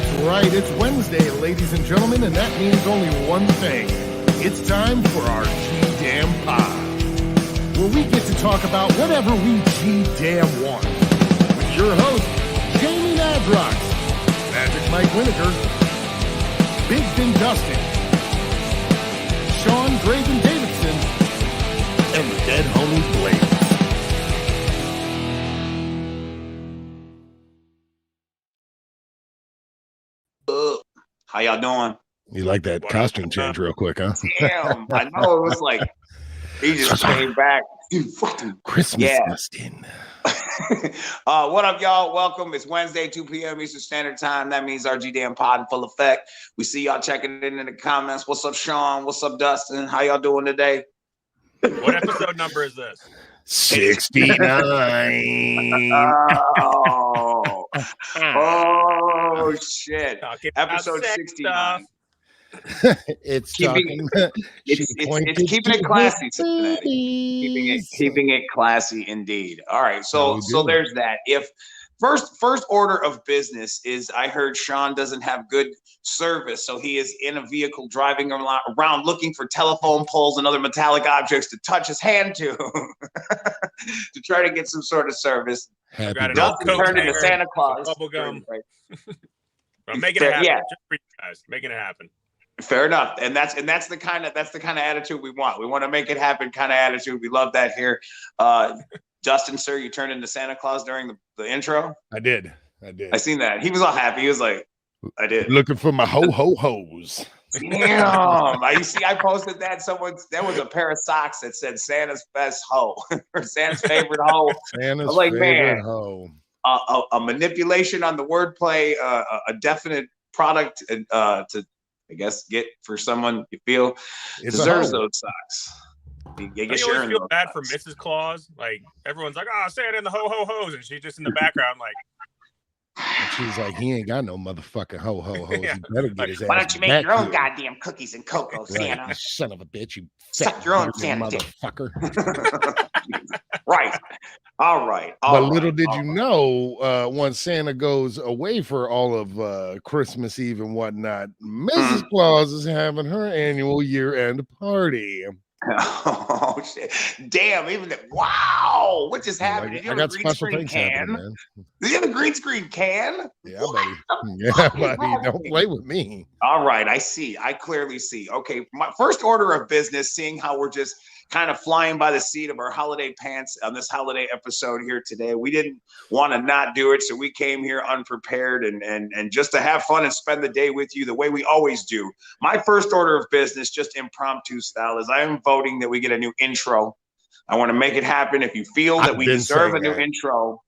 That's right, it's Wednesday, ladies and gentlemen, and that means only one thing. It's time for our G-Damn Pod, where we get to talk about whatever we G-Damn want. With your host, Jamie Nadrox, Magic Mike Winokur, Big Vin Dustin, Sean Graven Davidson, and the dead homie Blake. How y'all doing? You like that costume change real quick, huh? Damn, I know. It was like, he just came back. Christmas Dustin. What up, y'all? Welcome. It's Wednesday, 2 p.m. Eastern Standard Time. That means our G-Damn Pod in full effect. We see y'all checking in the comments. What's up, Sean? What's up, Dustin? How y'all doing today? What episode number is this? 69. Oh shit. Episode 69. It's keeping it classy, Cincinnati. Keeping it classy indeed. All right, so there's that. If first order of business is, I heard Sean doesn't have good service, so he is in a vehicle driving around looking for telephone poles and other metallic objects to touch his hand to to try to get some sort of service. Dustin turned into Santa Claus. Bubblegum. I'm making it happen. Yeah. Just for you guys, making it happen. Fair enough, and that's the kind of attitude we want. We want to make it happen kind of attitude. We love that here. Justin, sir, you turned into Santa Claus during the intro. I did. I seen that. He was all happy. He was like, I did. Looking for my ho-ho-hos. Damn. I posted that. There was a pair of socks that said Santa's best hoe or Santa's favorite hoe. Santa's favorite hoe. A manipulation on the wordplay, a definite product to, I guess, get for someone you feel deserves those socks. I always feel bad for Mrs. Claus. Like, everyone's like, "Oh, Santa and the ho-ho-hos," and she's just in the background like. And she's like, he ain't got no motherfucking ho-ho-hos. Yeah. He better get his ass. Why don't you make your own goddamn cookies and cocoa, Santa? Right. Son of a bitch, you suck your own Santa motherfucker. Right. All right. But little did you know, once Santa goes away for all of Christmas Eve and whatnot, Mrs. Claus is having her annual year-end party. Oh shit! Damn! Even that. Wow! What just happened? Did you have a green screen can? Did you have a green screen can? Yeah, buddy. Yeah, buddy. Don't play with me. All right, I see. I clearly see. Okay, my first order of business, seeing how we're just kind of flying by the seat of our holiday pants on this holiday episode here today. We didn't want to not do it, so we came here unprepared and just to have fun and spend the day with you the way we always do. My first order of business, just impromptu style, is I am voting that we get a new intro. I want to make it happen. If you feel that we deserve a new intro,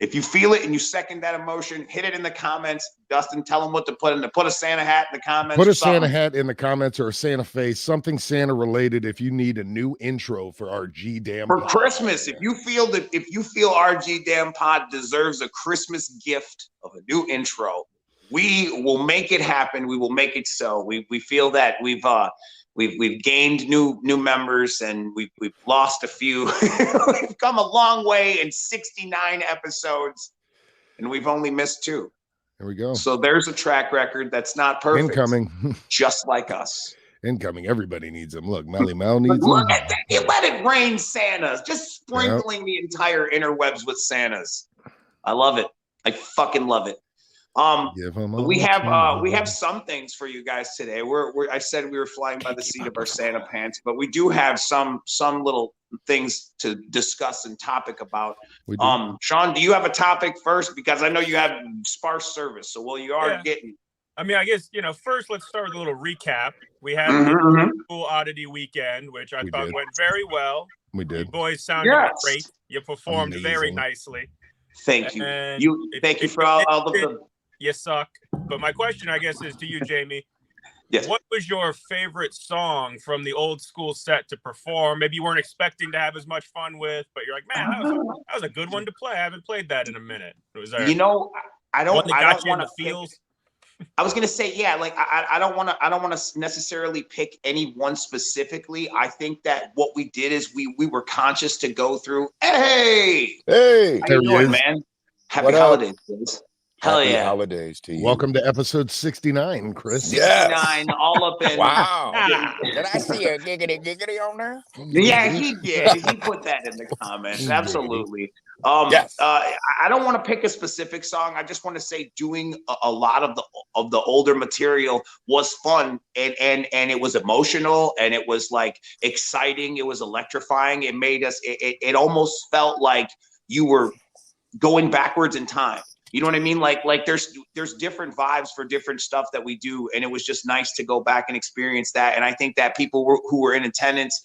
if you feel it and you second that emotion, hit it in the comments. Dustin, tell them what to put in. Put a Santa hat in the comments. Put a Santa hat in the comments or a Santa face, something Santa related. If you need a new intro for our G-Damn for Pod. Christmas, if you feel our G-Damn Pod deserves a Christmas gift of a new intro, we will make it happen. We will make it so. We feel that we've gained new members and we've lost a few. We've come a long way in 69 episodes, and we've only missed 2. There we go. So there's a track record that's not perfect. Incoming. Just like us. Incoming. Everybody needs them. Look, Melly Mel needs them. Look at that. You let it rain Santas. Just sprinkling the entire interwebs with Santas. I love it. I fucking love it. We have some things for you guys today. I said we were flying by the seat of our Santa pants, but we do have some little things to discuss and topic about. Sean, do you have a topic first? Because I know you have sparse service. So you are getting. I mean, I guess, first let's start with a little recap. We had the Cool Oddity Weekend, which I thought went very well. We did. You boys sounded great. You performed very nicely. Thank you. Thank you for all of the. You suck. But my question, I guess, is to you, Jamie. Yes. What was your favorite song from the old school set to perform? Maybe you weren't expecting to have as much fun with, but you're like, man, that was a good one to play. I haven't played that in a minute. Was there? I don't want to feels. I was gonna say, I don't want to necessarily pick any one specifically. I think that what we did is we were conscious to go through. Hey, how you doing, man? Happy holidays, guys. Hell Happy yeah. holidays to you. Welcome to episode 69, Chris. 69, all up in. Wow. Did I see a giggity on there? Yeah, he did. He put that in the comments. Absolutely. Yes. I don't want to pick a specific song. I just want to say doing a lot of the older material was fun and it was emotional and it was like exciting. It was electrifying. It made us. It almost felt like you were going backwards in time. You know what I mean? Like there's different vibes for different stuff that we do, and it was just nice to go back and experience that. And I think that people who were in attendance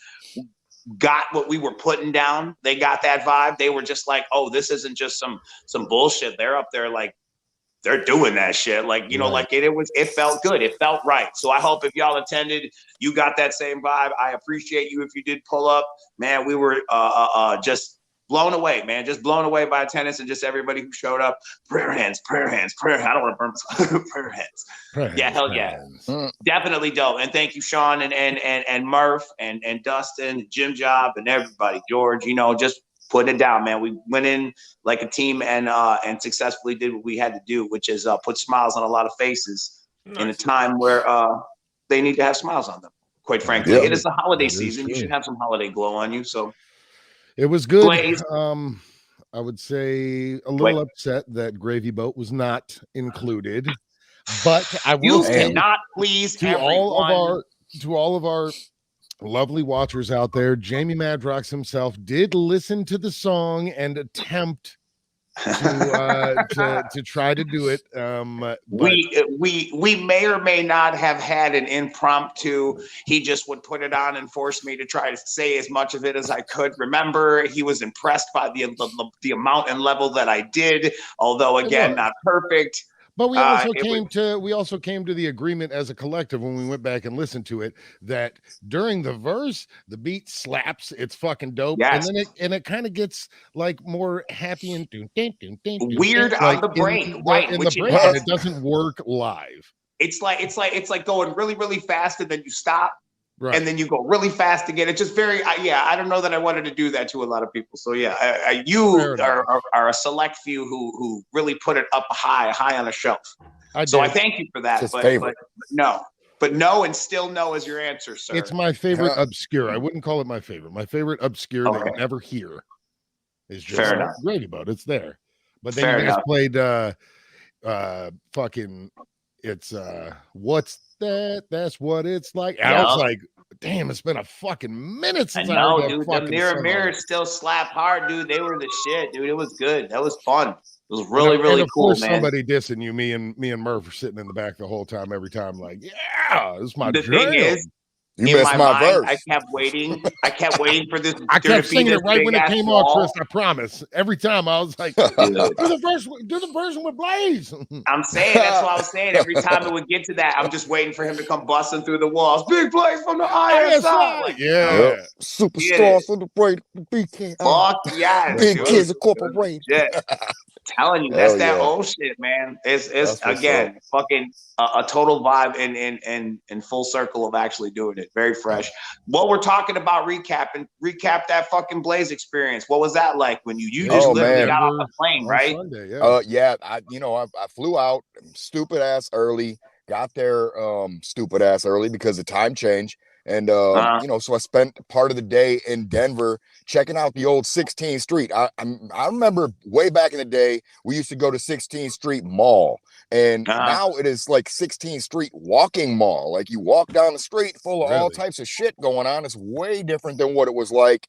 got what we were putting down. They got that vibe. They were just like, oh, this isn't just some bullshit. They're up there like they're doing that shit. Like, you know, like it felt good. It felt right. So I hope if y'all attended, you got that same vibe. I appreciate you if you did pull up. Man, we were just blown away, man. Just blown away by attendance and just everybody who showed up. Prayer hands. I don't want to burn myself. Prayer hands. Yeah, hell yeah. Definitely dope. And thank you, Sean and Murph and Dustin, Jim Job, and everybody. George, you know, just putting it down, man. We went in like a team and successfully did what we had to do, which is put smiles on a lot of faces in a time where they need to have smiles on them. Quite frankly, it is the holiday season. You should have some holiday glow on you. So it was good. Blaze. I would say a little upset that Gravy Boat was not included, but I will say cannot please to all of our lovely watchers out there, Jamie Madrox himself did listen to the song and attempt to try to do it. We may or may not have had an impromptu. He just would put it on and force me to try to say as much of it as I could. Remember, he was impressed by the amount and level that I did, although again, not perfect. But we also came to the agreement as a collective when we went back and listened to it that during the verse, the beat slaps. It's fucking dope, and then it kind of gets like more happy and weird on the brain, right? In the brain, and it doesn't work live. It's like going really, really fast, and then you stop. Right. And then you go really fast again. It's just very, I don't know that I wanted to do that to a lot of people. So yeah, you are a select few who really put it up high on a shelf. I thank you for that. But no, and still no is your answer, sir. It's my favorite obscure. I wouldn't call it my favorite. My favorite obscure that you never hear is just Gravy Boat. It's there. But then you guys played fucking it's what's that? That's what it's like. I was like, damn, it's been a fucking minute since I know, dude. The mirrors still slap hard, dude. They were the shit, dude. It was good. That was fun. It was really, really cool, man. Somebody dissing you, me and Murph were sitting in the back the whole time, every time, like, yeah, this is my dream. Thing is, you missed my verse. I kept waiting for this. I kept singing it right when it came on, Chris. I promise. Every time I was like, do the version with Blaze. I'm saying that's what I was saying. Every time it would get to that, I'm just waiting for him to come busting through the walls. Big Blaze from the ISI. Like, Superstar from the break. Fuck yeah. Big Kids Incorporated. Yeah. Telling you, that's that old shit, man. It's again fucking a total vibe in full circle of actually doing it. Very fresh. What we're talking about, recap that fucking Blaze experience. What was that like when you just literally got off the plane, right? Sunday, I flew out stupid ass early, got there stupid ass early because of time change. And, so I spent part of the day in Denver checking out the old 16th Street. I remember way back in the day, we used to go to 16th Street Mall. And now it is like 16th Street Walking Mall. Like you walk down the street full of all types of shit going on. It's way different than what it was like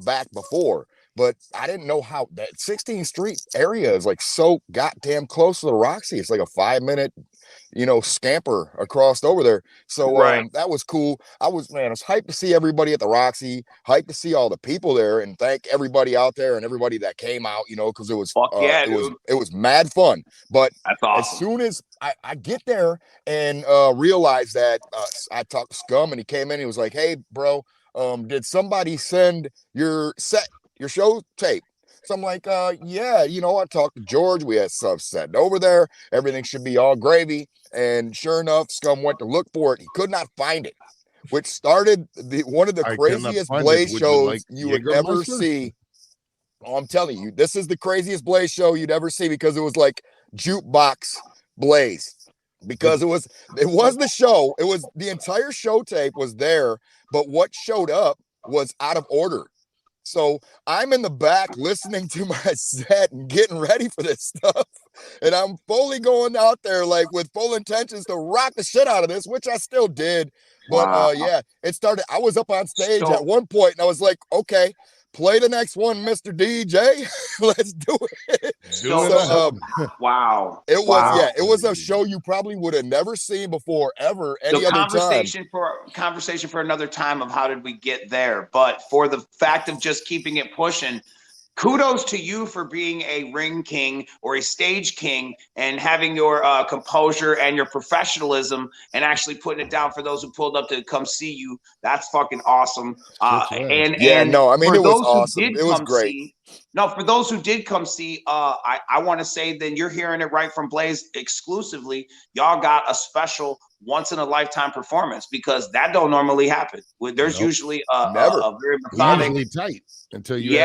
back before. But I didn't know how that 16th Street area is like so goddamn close to the Roxy. It's like a 5-minute scamper across over there. So that was cool. I was hyped to see everybody at the Roxy, hyped to see all the people there, and thank everybody out there and everybody that came out, because it was it was mad fun. But as soon as I get there and realize that I talked to Scum and he came in, he was like, "Hey, bro, did somebody send your show tape?" So I'm like, yeah, I talked to George. We had stuff set over there. Everything should be all gravy. And sure enough, Scum went to look for it. He could not find it, which started one of the craziest Blaze shows you would ever see. Oh, I'm telling you, this is the craziest Blaze show you'd ever see because it was like Jukebox Blaze. Because it was the show. It was the entire show tape was there, but what showed up was out of order. So I'm in the back listening to my set and getting ready for this stuff. And I'm fully going out there like with full intentions to rock the shit out of this, which I still did. But yeah, it started. I was up on stage at one point and I was like, okay, play the next one, Mr. DJ. Let's do it. Wow. It was, it was a show you probably would have never seen before, ever, any other time. Conversation for another time of how did we get there. But for the fact of just keeping it pushing, kudos to you for being a ring king or a stage king and having your composure and your professionalism and actually putting it down for those who pulled up to come see you. That's fucking awesome. And no, I mean, it was awesome. It was great. For those who did come see, I want to say that you're hearing it right from Blaze exclusively. Y'all got a special once in a lifetime performance because that don't normally happen. There's usually a very methodic, usually tight until you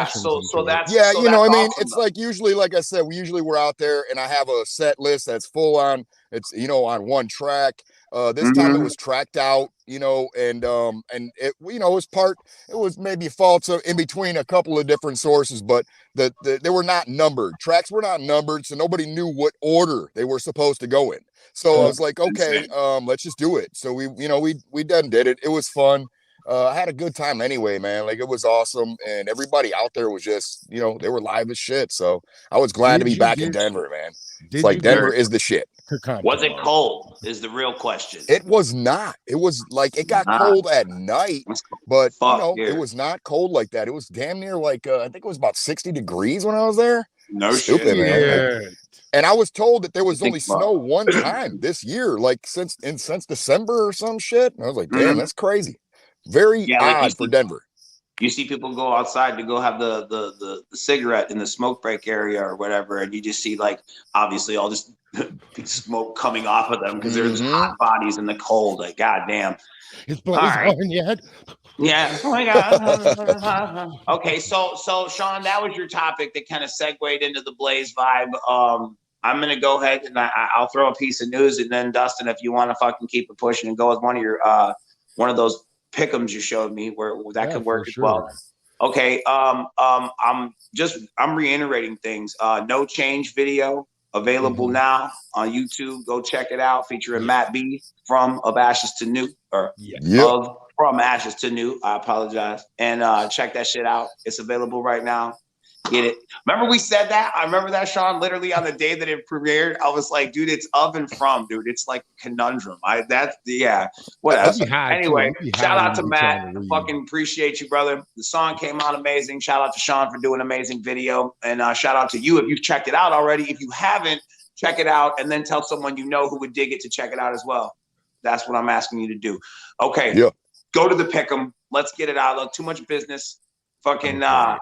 So that's you know, I mean, awesome, it's like usually, like I said, we're out there and I have a set list that's full on. It's on one track. This time it was tracked out, and it, it was maybe faults in between a couple of different sources, but they were not numbered. Tracks were not numbered, so nobody knew what order they were supposed to go in. So I was like, okay, let's just do it. So we done did it. It was fun. I had a good time anyway, man. Like, it was awesome. And everybody out there was just, they were live as shit. So I was glad to be back in Denver, man. It's like Denver is the shit. Was it cold is the real question. It was not. It was like, it got cold at night, but it was not cold like that. It was damn near like, I think it was about 60 degrees when I was there. No Stupid, shit. Man. Yeah. And I was told that there was only snow one time this year, like since December or some shit. And I was like, damn, that's crazy. Very odd for Denver. You see people go outside to go have the cigarette in the smoke break area or whatever, and you just see like obviously all this smoke coming off of them because there's hot bodies in the cold. Like, goddamn. Is Blaze on yet? Yeah. Oh my God. Okay, so Sean, that was your topic that kind of segued into the Blaze vibe. I'm gonna go ahead and I'll throw a piece of news, and then Dustin, if you want to fucking keep it pushing and go with one of your one of those pick'ems you showed me where that could work as well. Okay. I'm reiterating things. No Change video available now on YouTube. Go check it out. Featuring Matt B from Of Ashes to New, From Ashes to New. I apologize. And check that shit out. It's available right now. Get it. Remember we said that? I remember that, Sean, literally on the day that it premiered. I was like, dude, it's of and from, dude. It's like a conundrum. Whatever. Anyway, shout out to Matt. Fucking appreciate you, brother. The song came out amazing. Shout out to Sean for doing an amazing video. And shout out to you if you've checked it out already. If you haven't, check it out and then tell someone you know who would dig it to check it out as well. That's what I'm asking you to do. Okay. Yeah. Go to the pick'em. Let's get it out. Look, too much business. Fucking let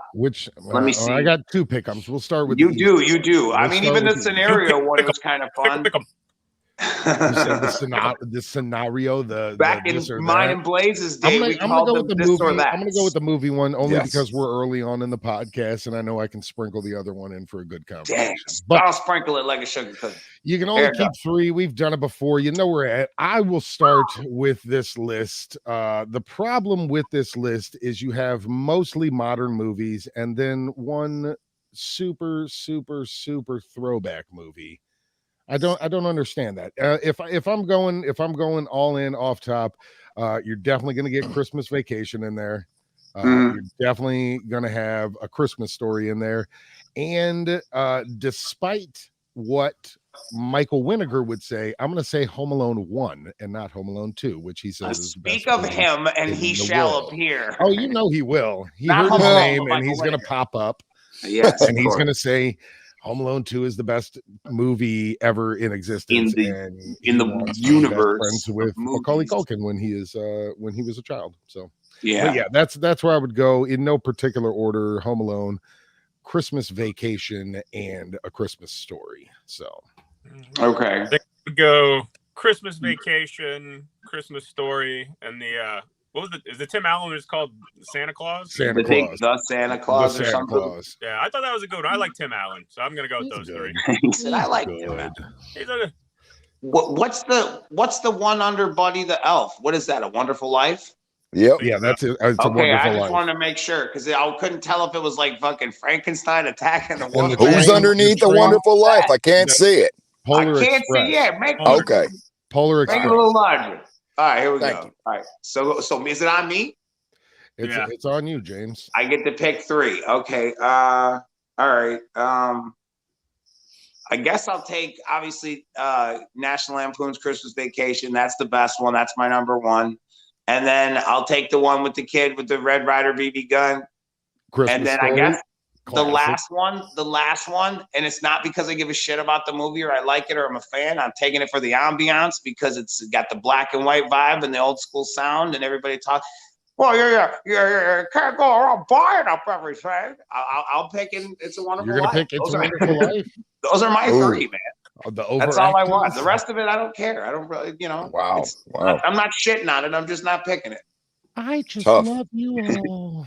me see. I got two pick'ems. We'll start with you do. I mean, even the scenario one was kind of fun. The scenario, back in mine and Blaze's day, I'm gonna go with the movie. I'm gonna go with the movie one only because we're early on in the podcast, and I know I can sprinkle the other one in for a good conversation. But I'll sprinkle it like a sugar cookie. You can only keep three. We've done it before. You know where we're at. I will start with this list. The problem with this list is you have mostly modern movies, and then one super throwback movie. I don't understand that. If I'm going all in off top, you're definitely going to get Christmas Vacation in there. You're definitely going to have A Christmas Story in there. And despite what Michael Winnegar would say, I'm going to say Home Alone 1 and not Home Alone 2, which he says is speak of him and he shall appear. Oh, you know he will. He heard his name and he's going to pop up. Yes, and he's going to say Home Alone 2 is the best movie ever in existence in the universe. Friends with Macaulay Culkin when he was a child. So yeah, that's where I would go in no particular order: Home Alone, Christmas Vacation, and A Christmas Story. So okay, they would go Christmas Vacation, Christmas Story, and the What was it? Is it Tim Allen is called Santa Claus? Santa Claus. The Santa Claus The or Santa something. Claus. Yeah, I thought that was a good one. I like Tim Allen, so I'm gonna go with those good. three. He said, I like Good. Tim Allen. He's a, What's the one under Buddy the Elf? What is that? A Wonderful Life? Yep. Yeah, that's it. It's a Okay, I Wonderful just Life. wanted to make sure because I couldn't tell if it was like fucking Frankenstein attacking the And woman. the Who's train- underneath the the train- Wonderful Life? I can't see it. Polar I can't Express. see. Yeah, make Okay. Polar make it a Express. little larger. All right, here we Thank go. you. All right, so is it on me? Yeah. It's on you, James. I get to pick three. Okay. All right. I guess I'll take obviously National Lampoon's Christmas Vacation. That's the best one. That's my number one. And then I'll take the one with the kid with the Red Ryder BB gun. Christmas And then Story, I guess classic. the last one, and it's not because I give a shit about the movie or I like it or I'm a fan. I'm taking it for the ambiance because it's got the black and white vibe and the old school sound and everybody talks. Well, you can't go around buying up everything. I'll pick in It's a Wonderful You're gonna Life. pick It's a Wonderful Life. Those are my Ooh. three, man. That's That's all I want. The rest of it, I don't care. I don't really, Wow. Wow. I'm not shitting on it. I'm just not picking it. I just Tough. love you all.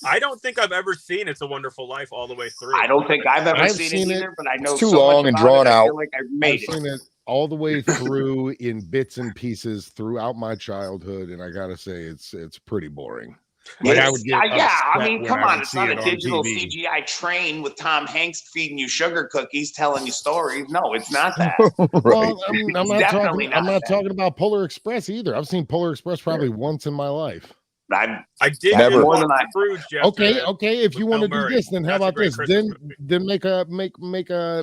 I don't think I've ever seen It's a Wonderful Life all the way through. I don't think I've ever I've seen seen it it. either, but I know It's too so long much and about drawn it, I out. feel like I've I've made it. seen it all the way through in bits and pieces throughout my childhood, and I gotta say, it's pretty boring. Like, I would get Yeah, I upset mean, when come I on. would It's see not it a on digital TV. CGI train with Tom Hanks feeding you sugar cookies, telling you stories. No, it's not that. Right. Well, I'm It's not definitely talking. I'm not not that. talking about Polar Express either. I've seen Polar Express probably once in my life. I did Never. just More watch than I- Scrooge Okay, yesterday. if you with want to Bill do Murray. this, then how That's a about great this? Christmas movie. Then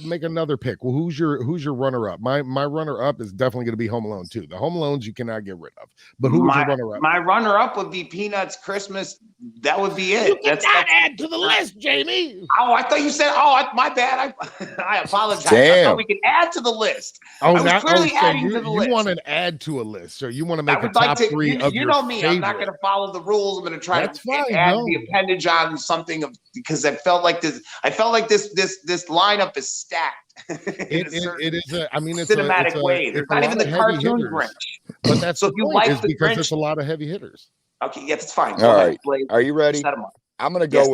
make another pick. Well, who's your runner up? My runner up is definitely going to be Home Alone 2. The Home Alones you cannot get rid of. But who would your runner up? My runner up would be Peanuts Christmas. That would be it. You cannot add to the list, Jamie. Oh, I thought you said. Oh, my bad. I apologize. I Damn. thought we could add to the list. Oh, I was clearly adding to the you list. want to add to a list, so you want to I make a would like top to. three of You your know me. I'm not favorite. going to follow the rules. I'm going to try That's to fine, add no. the appendage on something because I felt like this. This lineup is stacked. It is a. I mean, it's cinematic a, way. it's There's a not lot even the of heavy cartoon hitters. Grinch. But that's So the if you point, like is the because Grinch- it's a lot of heavy hitters. Okay, yeah, that's fine. All Go ahead, right. Blake. Are you ready? Set 'em up. I'm gonna Yes.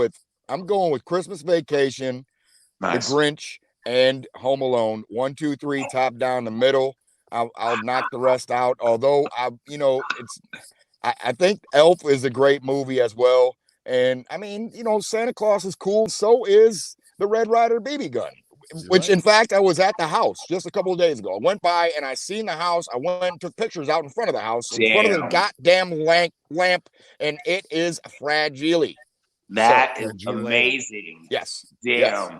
I'm going with Christmas Vacation, Nice. The Grinch, and Home Alone. 1, 2, 3, top down the middle. I'll knock the rest out. Although I think Elf is a great movie as well. And I mean, Santa Claus is cool. So is the Red Ryder BB gun. Which, in fact, I was at the house just a couple of days ago. I went by and I seen the house. I went and took pictures out in front of the house, in front of the goddamn lamp, and it is fragile. That So, is amazing. Yes. Damn. Yes.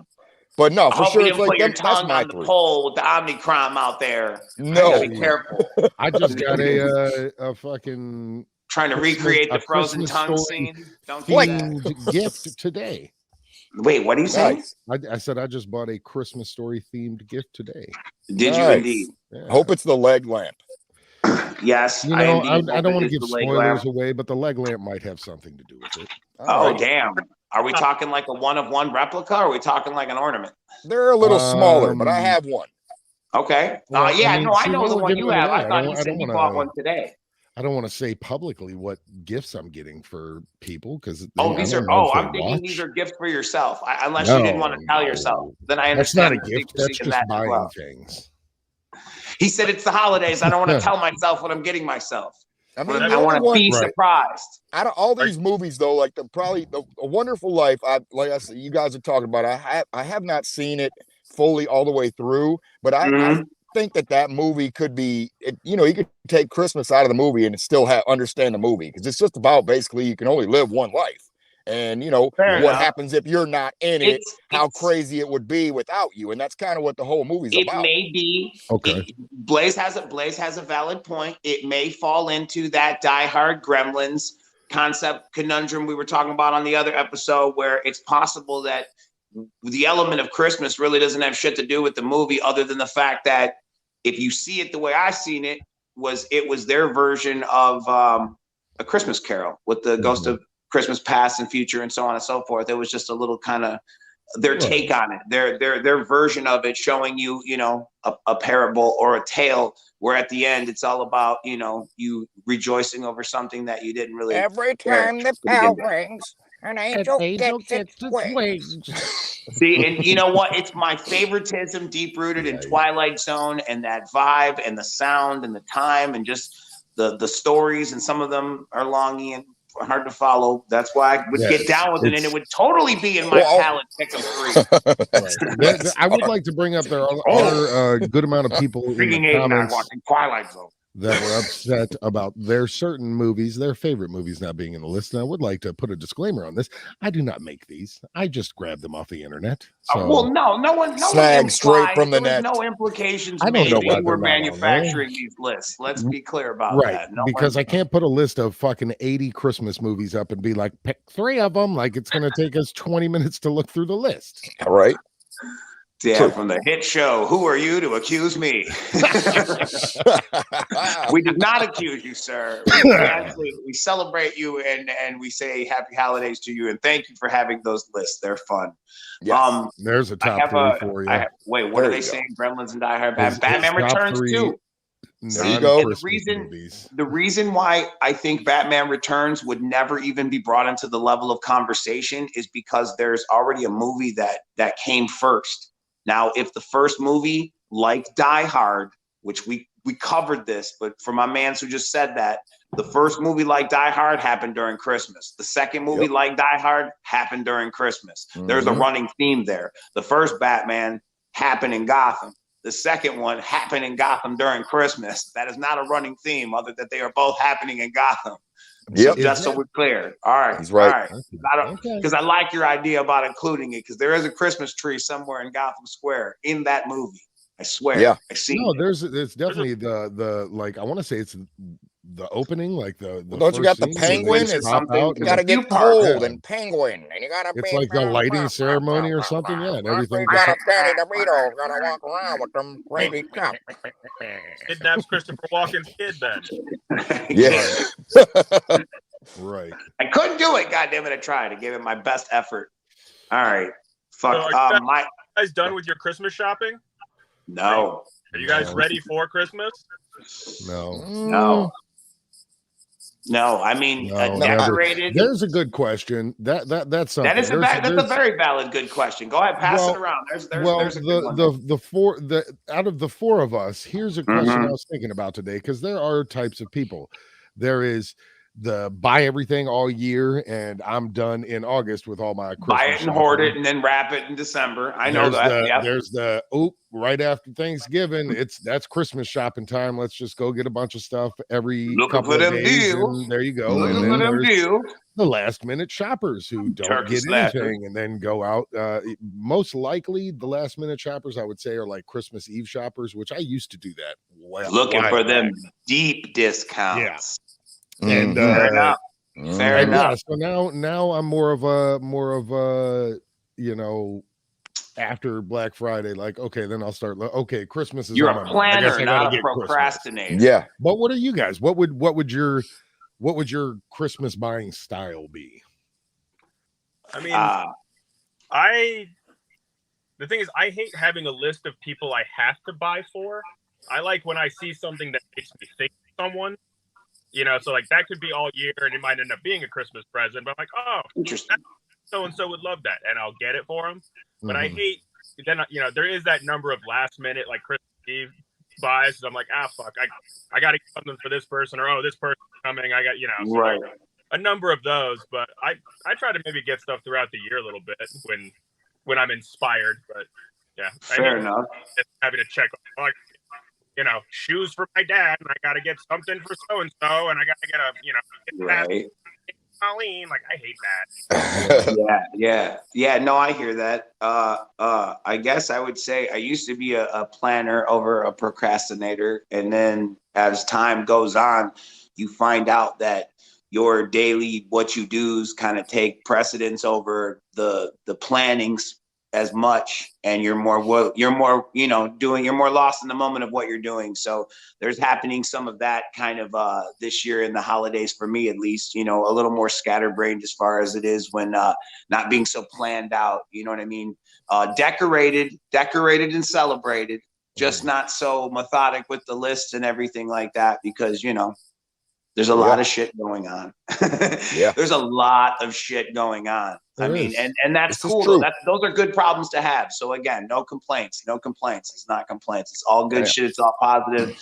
But no, I for hope sure, you it's didn't put like your that's tongue my on the three. pole with the Omnicron out there. No. Gotta be careful. I just got a fucking Trying to Christmas- recreate the a frozen Christmas tongue story scene. Don't do that. themed gift today. Wait, what do you say? Nice. I said I just bought a Christmas story themed gift today. Did you Nice. indeed? Yeah. Hope it's the leg lamp. Yes. You know, indeed I hope don't it want is to give the leg spoilers lamp. away, but the leg lamp might have something to do with it. Oh, Alright. damn. Are we talking like a one-of-one replica or are we talking like an ornament? They're a little smaller, but I Um, have one. Okay. Well, yeah, I mean, no, I see, know we the don't one give you it have. away. I I thought don't- you I said don't you wanna- bought one today. I don't want to say publicly what gifts I'm getting for people because Oh, these are. Oh, I'm thinking these are gifts for yourself. Unless you didn't want to tell yourself, then I That's not understand. a that gift. you're That's seeking just that as buying well. things. He said it's the holidays. I don't want to tell myself what I'm getting myself. I mean, I the want only to one be Right. surprised. out of all these movies, though, like A Wonderful Life. Like I said, you guys are talking about. I have not seen it fully all the way through, but I Mhm. think that movie could be. You could take Christmas out of the movie and still understand the movie because it's just about basically you can only live one life, and Fair what enough. happens if you're not in it. How It's- crazy it would be without you, and that's kind of what the whole movie's It about. may be. Okay. Blaze has a valid point. It may fall into that Die Hard Gremlins concept conundrum we were talking about on the other episode, where it's possible that the element of Christmas really doesn't have shit to do with the movie, other than the fact that if you see it the way I seen it, it was their version of A Christmas Carol with the ghost of Christmas past and future and so on and so forth. It was just a little kind of their take on it, their version of it, showing you, you know, a parable or a tale where at the end it's all about, you know, you rejoicing over something that you didn't really Every time the bell rings, an angel gets its wings. See, and you know what? It's my favoritism, deep rooted in Twilight Zone, and that vibe and the sound and the time and just the stories, and some of them are long and hard to follow. That's why I would get down with it, and it would totally be in my palette pick of 3. I would like to bring up there are a good amount of people in the comments watching Twilight Zone that were upset about their certain movies, their favorite movies not being in the list. And I would like to put a disclaimer on this. I do not make these. I just grab them off the internet. So, well, no one snag straight from the net. No implications I don't know made why that we're manufacturing these lists. Let's be clear about that. Because I can't put a list of fucking 80 Christmas movies up and be like, pick 3 of them. Like it's going to take us 20 minutes to look through the list. All right. Yeah, from the hit show, Who Are You to Accuse Me? We did not accuse you, sir. We celebrate you and we say happy holidays to you, and thank you for having those lists. They're fun. Yes. There's a top 3 for you. Wait, what are they saying? Gremlins and Die Hard. Batman Returns too. The reason why I think Batman Returns would never even be brought into the level of conversation is because there's already a movie that came first. Now, if the first movie, like Die Hard, which we covered this, but for my mans who just said that, the first movie like Die Hard happened during Christmas. The second movie like Die Hard happened during Christmas. There's a running theme there. The first Batman happened in Gotham. The second one happened in Gotham during Christmas. That is not a running theme, other that they are both happening in Gotham. So just so we're clear. All right. He's right. Because I like your idea about including it, because there is a Christmas tree somewhere in Gotham Square in that movie. I swear. Yeah. I see. No, there's definitely the like, I want to say it's the opening, like the don't you got the penguin? It's something you gotta get cold and penguin, and you gotta. It's like the lighting ceremony or something, and everything. Gotta walk around with them gravy cup. Kidnaps Christopher Walken's kid, then. Yeah. Right. I couldn't do it. God damn it! I tried. I gave it my best effort. All right. Fuck. So are you guys done with your Christmas shopping? No. Are you guys ready for Christmas? No. I mean, decorated. There's a good question. That's something. That's a very valid good question. Go ahead, pass it around. There's a good one. Out of the 4 of us, here's a question I was thinking about today, because there are types of people. There is the buy everything all year, and I'm done in August with all my Christmas buy it and hoard it and then wrap it in December. I know that. There's the right after Thanksgiving, that's Christmas shopping time. Let's just go get a bunch of stuff every couple of days. And there you go. And then there's the last minute shoppers who don't get anything and then go out. Most likely the last minute shoppers, I would say, are like Christmas Eve shoppers, which I used to do that. Looking for them deep discounts. Yeah. And fair enough. Yeah, so now I'm more of a you know, after Black Friday, like, okay, then I'll start. Okay, Christmas is. You're a planner, not a procrastinator. Yeah. But what are you guys? What would your Christmas buying style be? I mean, the thing is, I hate having a list of people I have to buy for. I like when I see something that makes me think of someone. You know, so like that could be all year, and it might end up being a Christmas present. But I'm like, oh, interesting. So and so would love that, and I'll get it for them. But I hate then, you know, there is that number of last minute like Christmas Eve buys. So I'm like, fuck, I got to get something for this person, or this person's coming. I got, you know, so a number of those. But I try to maybe get stuff throughout the year a little bit when I'm inspired. But yeah, fair enough. Just having to check. You know, shoes for my dad, and I got to get something for so and so, and I got to get Halloween. Like, I hate that. Yeah. No, I hear that. I guess I would say I used to be a planner over a procrastinator, and then as time goes on, you find out that your daily what you do's kind of take precedence over the plannings as much, and you're more you're more lost in the moment of what you're doing. So there's happening some of that kind of this year in the holidays, for me at least, a little more scatterbrained as far as it is when not being so planned out, you know what I mean? Decorated and celebrated, just not so methodic with the lists and everything like that, because there's a lot of shit going on. There's a lot of shit going on. I mean, and that's cool though. Those are good problems to have. So again, no complaints. It's not complaints. It's all good shit. It's all positive.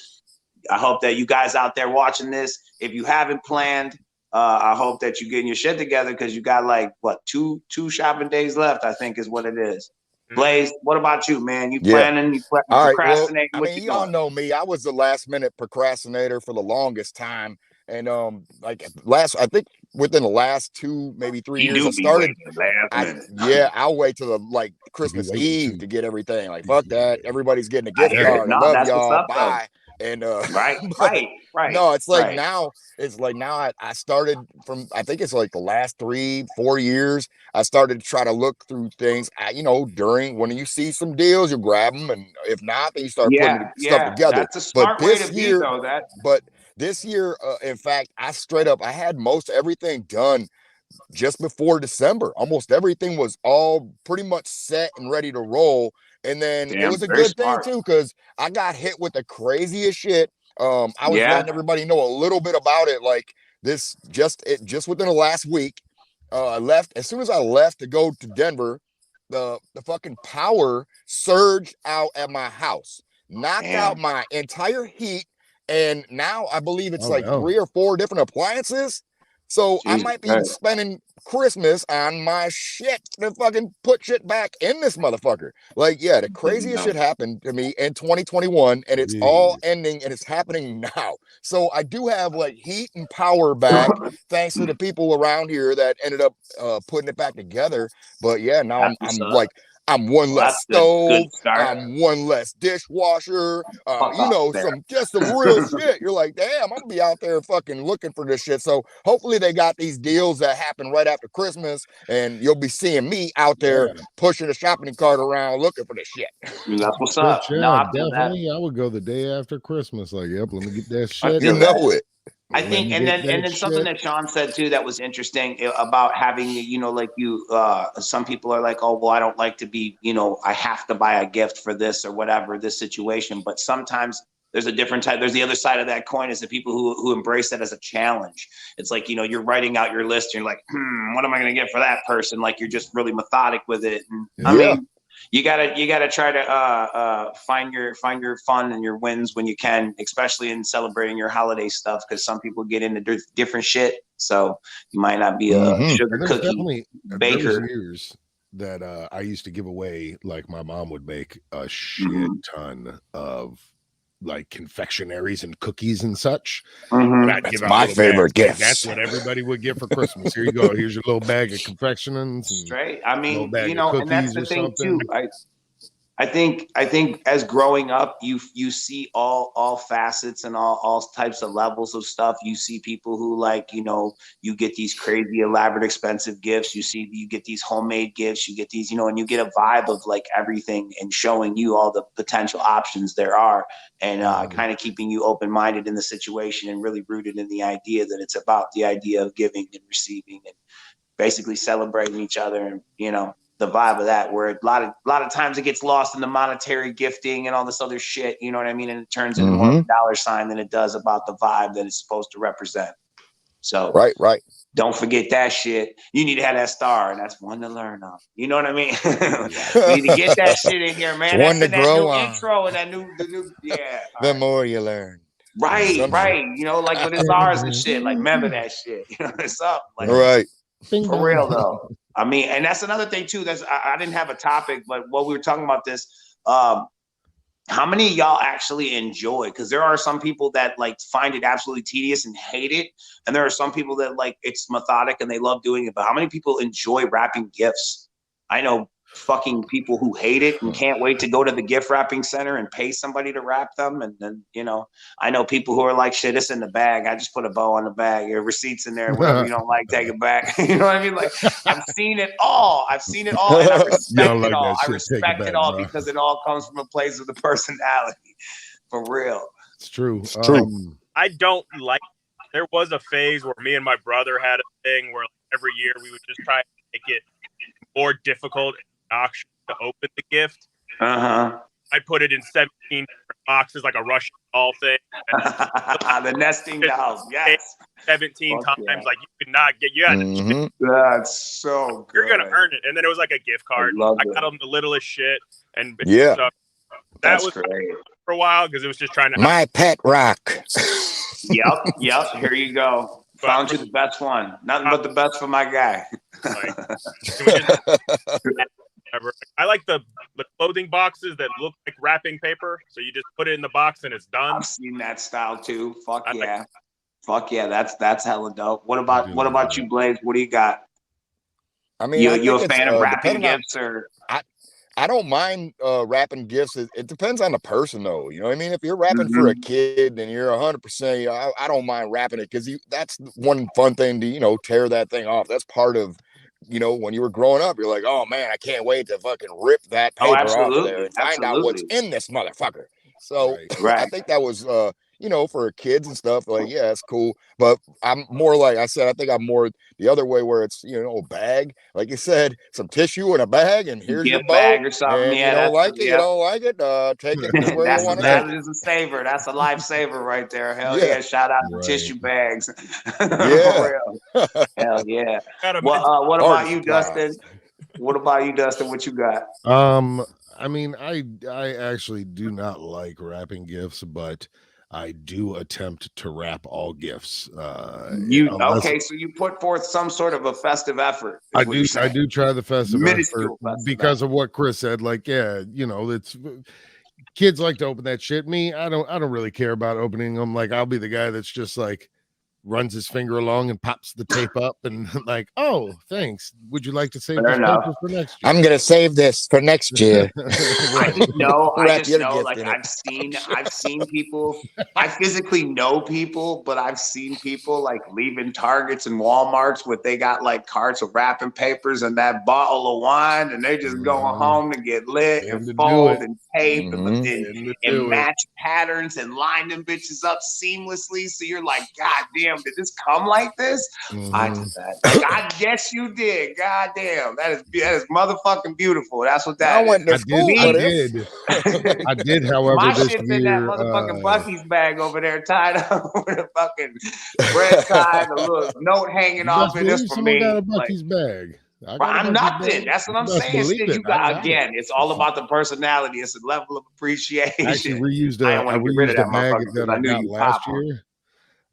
I hope that you guys out there watching this, if you haven't planned, I hope that you're getting your shit together, because you got like two shopping days left, I think is what it is. Blaze, what about you, man? You planning? You procrastinating? All right, well, y'all know me. I was the last minute procrastinator for the longest time. And I think within the last 2, maybe 3 years, I started. I'll wait till the Christmas Eve to get everything. Like, fuck that. Everybody's getting a gift card. I love y'all. Bye. And right. No, it's like now. It's like now. I started from. I think it's like the last 3-4 years. I started to try to look through things. During when you see some deals, you grab them, and if not, then you start putting stuff together. That's a smart way to be, though. But this year, in fact, I had most everything done just before December. Almost everything was all pretty much set and ready to roll. And then it was a good thing too, because I got hit with the craziest shit. I was letting everybody know a little bit about it. Like this, just within the last week, I left. As soon as I left to go to Denver, the fucking power surged out at my house, knocked out my entire heat. And now I believe it's 3 or 4 different appliances. So I might be spending Christmas on my shit to fucking put shit back in this motherfucker. The craziest shit happened to me in 2021, and it's all ending, and it's happening now. So I do have heat and power back, thanks to the people around here that ended up putting it back together. But now I'm one less stove. I'm one less dishwasher. Some real shit. You're like, damn, I'm gonna be out there fucking looking for this shit. So hopefully they got these deals that happen right after Christmas, and you'll be seeing me out there pushing a shopping cart around looking for this shit. That's what's up. Definitely, I would go the day after Christmas. Let me get that shit. You know it. I think, and then something that Sean said too that was interesting about having, some people are like, oh, well, I don't like to be, I have to buy a gift for this or whatever, this situation. But sometimes there's a different type. There's the other side of that coin, is the people who embrace that as a challenge. It's like, you're writing out your list. And you're like, what am I going to get for that person? Like, you're just really methodic with it. And, I mean, you gotta try to find your fun and your wins when you can, especially in celebrating your holiday stuff, because some people get into different shit. So you might not be a sugar cookie baker. Years that I used to give away, my mom would make a shit ton of confectionaries and cookies and such. That's my favorite gift. That's what everybody would get for Christmas. Here you go. Here's your little bag of confectionings. Straight. I mean, and that's the thing too. I think as growing up, you see all facets and all types of levels of stuff. You see people who you get these crazy, elaborate, expensive gifts. You get these homemade gifts. You get these, and you get a vibe of everything, and showing you all the potential options there are, and kind of keeping you open-minded in the situation, and really rooted in the idea that it's about the idea of giving and receiving, and basically celebrating each other, and the vibe of that, where a lot of times it gets lost in the monetary gifting and all this other shit, you know what I mean? And it turns into more of a dollar sign than it does about the vibe that it's supposed to represent. So right. Don't forget that shit. You need to have that star, and that's one to learn on. You know what I mean? You need to get that shit in here, man. One to grow on. Intro and the new The more you learn. Right. With the stars and shit. Remember that shit. It's up. Right. For real though. I mean, and that's another thing too. I didn't have a topic, but while we were talking about this, how many of y'all actually enjoy? Because there are some people that find it absolutely tedious and hate it, and there are some people that it's methodic and they love doing it. But how many people enjoy wrapping gifts? I know fucking people who hate it and can't wait to go to the gift wrapping center and pay somebody to wrap them. And then, you know, I know people who are like, shit, it's in the bag. I just put a bow on the bag. Your receipt's in there. Whatever you don't like, take it back. You know what I mean? Like, I've seen it all. And I respect it all. I respect it all because it all comes from a place of the personality. For real. It's true. It's true. I don't like. There was a phase where me and my brother had a thing where every year we would just try to make it more difficult and obnoxious to open the gift. I put it in 17 different boxes, like a Russian doll thing. The nesting dolls, yes. 17 times, like you could not get. You had to, that's so good. You're gonna earn it, and then it was like a gift card. I got them the littlest shit, and yeah, that was great for a while because it was just trying to. My pet rock. Yep. Here you go. Found you the best one. Nothing but the best for my guy. I like the clothing boxes that look like wrapping paper. So you just put it in the box and it's done. I've seen that style too. Fuck yeah. That's hella dope. What about you, Blaze? What do you got? I mean, you a fan of wrapping gifts or? I don't mind wrapping gifts. It depends on the person, though. You know what I mean? If you're wrapping for a kid and you're 100%, I don't mind wrapping it because that's one fun thing to, you know, tear that thing off. That's part of, you know, when you were growing up, you're like, oh man, I can't wait to fucking rip that paper off there and find out what's in this motherfucker. So I think that was, you know, for kids and stuff, like, yeah, it's cool. But I'm more like I said, I think I'm more the other way where it's, you know, a bag, like you said, some tissue in a bag, and here's your bag or something. And you don't like it, you don't like it. Take it where you want to. That is a saver. That's a lifesaver right there. Hell yeah! Shout out to tissue bags. Yeah. Hell yeah. What about you, Dustin? What about you, Dustin? What you got? I mean, I actually do not like wrapping gifts, but I do attempt to wrap all gifts. So you put forth some sort of a festive effort. I do try the festive effort because of what Chris said. Like, yeah, you know, it's kids like to open that shit. Me, I don't really care about opening them. Like, I'll be the guy that's just like runs his finger along and pops the tape up and like, oh, thanks. Would you like to save this paper for next year? I'm gonna save this for next year. I just know, like I've seen people. I physically know people, but I've seen people like leaving Targets and Walmarts with they got like carts of wrapping papers and that bottle of wine, and they just going home to get lit and fold and tape and match patterns and line them bitches up seamlessly. So you're like, God damn. Did this come like this? I did that. Like, I guess you did. God damn. That is motherfucking beautiful. That's what that is. I did, however, my this shit's year, in that motherfucking Bucky's bag over there tied up with a fucking bread tie and a little note hanging off it. This for me. Got a Bucky's bag. I'm nothing. That's what I'm saying. Shit, you got again. It's all about the personality. It's a level of appreciation. I actually reused a bag that I got last year.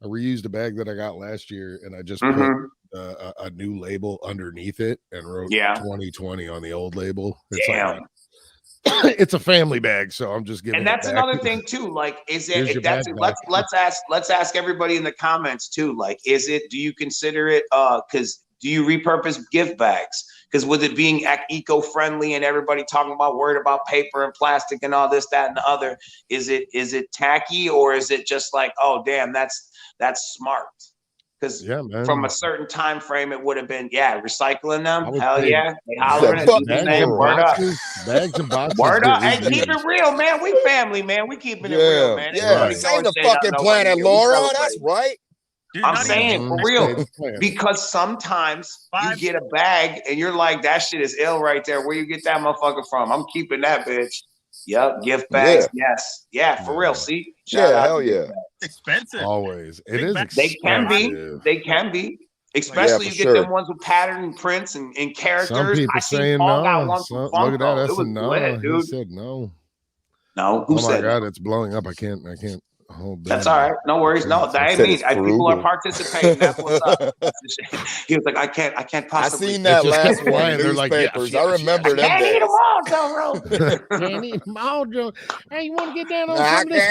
I reused a bag that I got last year, and I just put a new label underneath it and wrote 2020 on the old label. It's it's a family bag, so I'm just giving. And that's another thing too. Like, is it? Let's ask everybody in the comments too. Like, is it? Do you consider it? Because do you repurpose gift bags? Because with it being eco-friendly and everybody talking about worried about paper and plastic and all this, that, and the other, is it tacky, or is it just like, oh damn, that's smart? Because from a certain time frame, it would have been recycling them. Hell yeah, they hollering bags and boxes. Word up, hey, keep it real, man. We family, man. We keeping it real, man. Save the fucking planet, Laura. That's right. Dude, I'm saying for real, because sometimes you get a bag and you're like, that shit is ill right there. Where you get that motherfucker from? I'm keeping that bitch. Yep, gift bags. Yes, for real. See, hell yeah. Expensive. Always, it is. They can be. Especially you get them ones with pattern prints and characters. Some people saying no. Look at that. That's a no. He said no. No. Who said? Oh my God, it's blowing up. I can't. That's all right. No worries. No, that ain't me. People are participating. That's what's up. He was like, I can't possibly. I seen that last one. They're like, I remember them. Can't eat them all, Joe. Can't eat them all, Joe. Hey, you want to get down on something?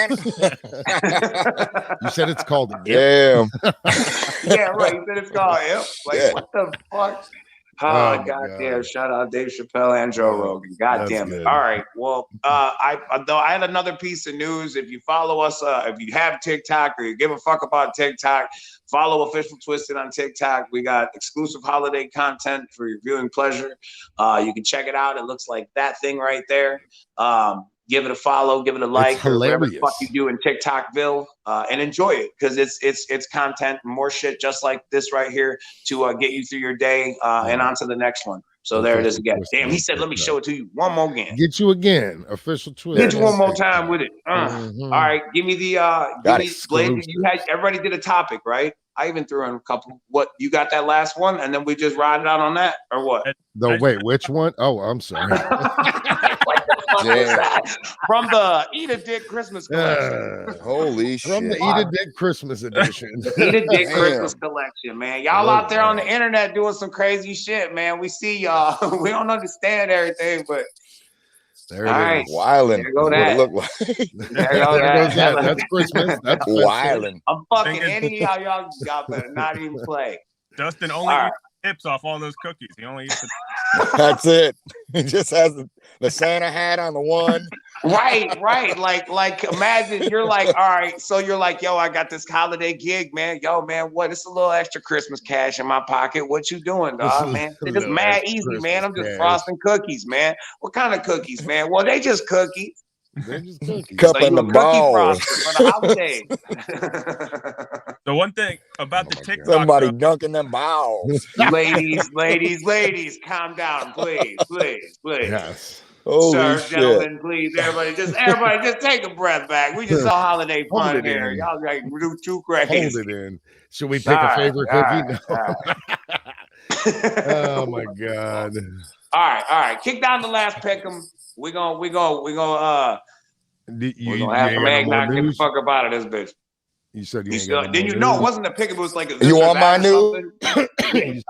You said it's called Damn. Yeah, right. You said it's called Like, what the fuck? Oh, goddamn. Shout out Dave Chappelle and Joe Rogan. God damn it. Good. All right. Well, I had another piece of news. If you follow us, if you have TikTok or you give a fuck about TikTok, follow Official Twiztid on TikTok. We got exclusive holiday content for your viewing pleasure. You can check it out. It looks like that thing right there. Give it a follow, give it a like, or whatever the fuck you do in TikTokville, and enjoy it because it's content, more shit just like this right here to get you through your day and on to the next one. So there it is again. Damn, he said, let me show it to you one more again. Get you again, Official Twiztid. Get you one more time with it. All right, give me the Blaze. Everybody did a topic, right? I even threw in a couple. What you got that last one, and then we just ride it out on that, or what? Wait, which one? Oh, I'm sorry. From the Eat a Dick Christmas collection. Holy shit. From the Eat a Dick Christmas edition. Eat a Dick Christmas collection, man. Y'all out there on the internet doing some crazy shit, man. We see y'all. We don't understand everything, but there it is. Wildin'. There go that. Look like. There goes that. That's Christmas. That's wildin'. I'm fucking any of y'all better not even play. Dustin only eats tips off all those cookies. He only eats the That's it. He just has the Santa hat on the one. Right. Like imagine you're like, all right, so you're like, yo, I got this holiday gig, man. Yo, man, what? It's a little extra Christmas cash in my pocket. What you doing, dog, man? It's mad easy, Christmas man. I'm just cash. frosting cookies, man. What kind of cookies, man? Well, they just cookies. They're just cookies. Cup So in you the a cookie balls. froster for the holidays. The one thing about the TikTok Somebody stuff, dunking them balls. ladies, calm down, please. Yes. Holy Sir, shit. gentlemen, please, everybody just take a breath back. We just saw holiday fun here. Y'all like do too crazy. Hold it in. Should we pick a favorite cookie? Oh my god. All right. Kick down the last pick'em. We're gonna have some eggnog. Get the fuck up out of this bitch. You said you didn't you know it wasn't a pick'em, it was like a You want my news? Okay.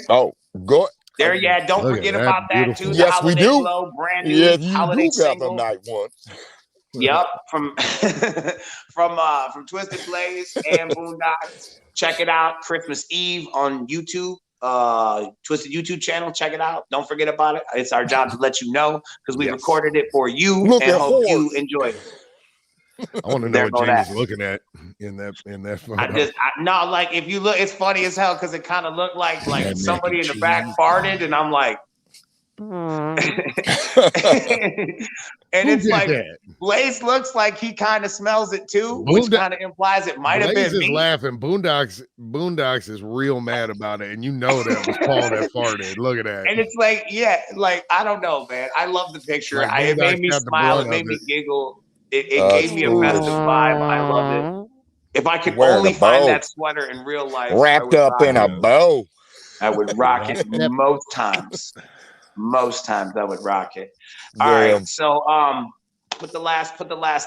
Oh, go. There, yeah. Don't Look forget at that about that beautiful- too. Yes, we do. Glow, brand new Yeah, you holiday do got the single. night one. Yep, from Twiztid Blaze and Boondocks. Check it out. Christmas Eve on YouTube. Twiztid YouTube channel. Check it out. Don't forget about it. It's our job to let you know because we recorded it for you and hope you enjoy it. I want to know what Jamie's looking at in that photo. No, like if you look, it's funny as hell because it kind of looked like somebody in the back farted, and I'm like, and it's like that? Blaze looks like he kind of smells it too, which kind of implies it might have been Blaze is me. laughing. Boondocks is real mad about it, and you know that was Paul that farted. Look at that. And it's like, yeah, like I don't know, man. I love the picture. Like, It made me smile. It made me giggle. It gave me a festive vibe. I loved it. If I could only find that sweater in real life, wrapped up in a bow, I would rock it most times. Most times I would rock it. All right, so put the last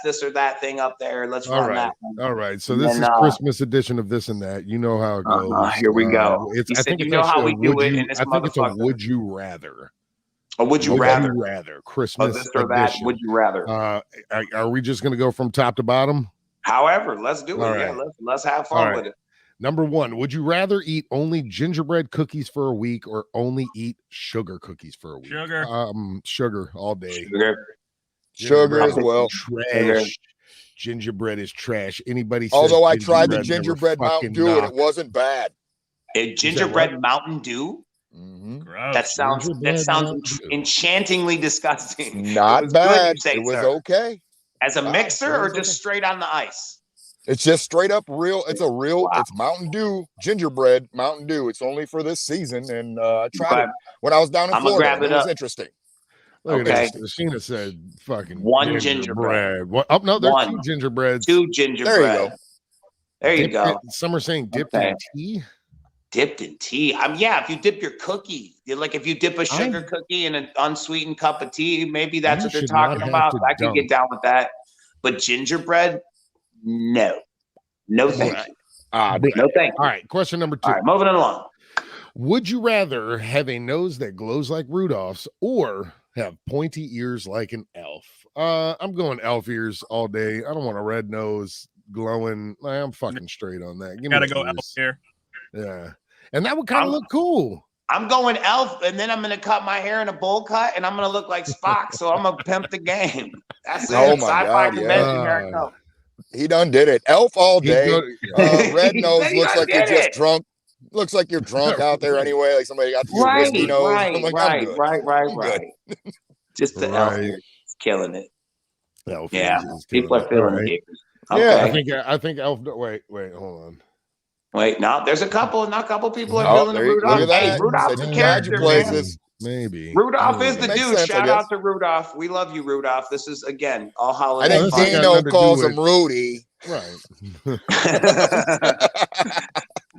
this or that thing up there. Let's run that one. All right. So this is Christmas edition of this and that. You know how it goes. Here we go. I think you know how we do it in this motherfucker. I think it's a would you rather. Would you rather Christmas this or that? edition. Would you rather? Are we just going to go from top to bottom? However, let's do it. Yeah, let's have fun with it. Number one, would you rather eat only gingerbread cookies for a week or only eat sugar cookies for a week? Sugar all day. Sugar as well. Trash. Gingerbread is trash. Anybody? Although I tried the gingerbread Mountain Dew and it wasn't bad. Gingerbread Mountain Dew. Mm-hmm. That sounds enchantingly disgusting. Not bad. It was okay. As a mixer or just straight on the ice? It's just straight up real. It's it's Mountain Dew, gingerbread Mountain Dew. It's only for this season. And I tried it when I was down in Florida. It was interesting. Look at this. Sheena said fucking one gingerbread. Oh, no, there's two gingerbreads. Two gingerbread. There you go. Some are saying dipped in tea. Dipped in tea. Yeah, if you dip your cookie, like if you dip a sugar cookie in an unsweetened cup of tea, maybe that's what they're talking about. I can get down with that. But gingerbread, no. No thank you. No thank you. All right, question number 2. All right, moving along. Would you rather have a nose that glows like Rudolph's or have pointy ears like an elf? I'm going elf ears all day. I don't want a red nose glowing. I'm fucking straight on that. Gotta go elf here. Yeah. And that would kind of look cool. I'm going Elf, and then I'm gonna cut my hair in a bowl cut, and I'm gonna look like Spock. So I'm gonna pimp the game. That's it. Oh my Sci-fi God, convention. Here I come. He done did it. Elf all day. Red He Nose said he looks done like you're did just it. drunk. Looks like you're drunk out there anyway. Like somebody got your Right, whiskey nose. right, I'm like, right, I'm good. right. Just the Elf here. He's killing it. Elf Yeah, is people are feeling it. Yeah. Okay. I think Elf. Wait, hold on. Wait, no, there's a couple people are Oh, feeling the Rudolph. look at Hey, that. Rudolph's Said a you got character, your man. places. Maybe. Rudolph is the Makes dude. sense, I Shout guess. out to Rudolph. We love you, Rudolph. This is, again, all I holiday think this has got Dino nothing to calls do him Rudy. Right.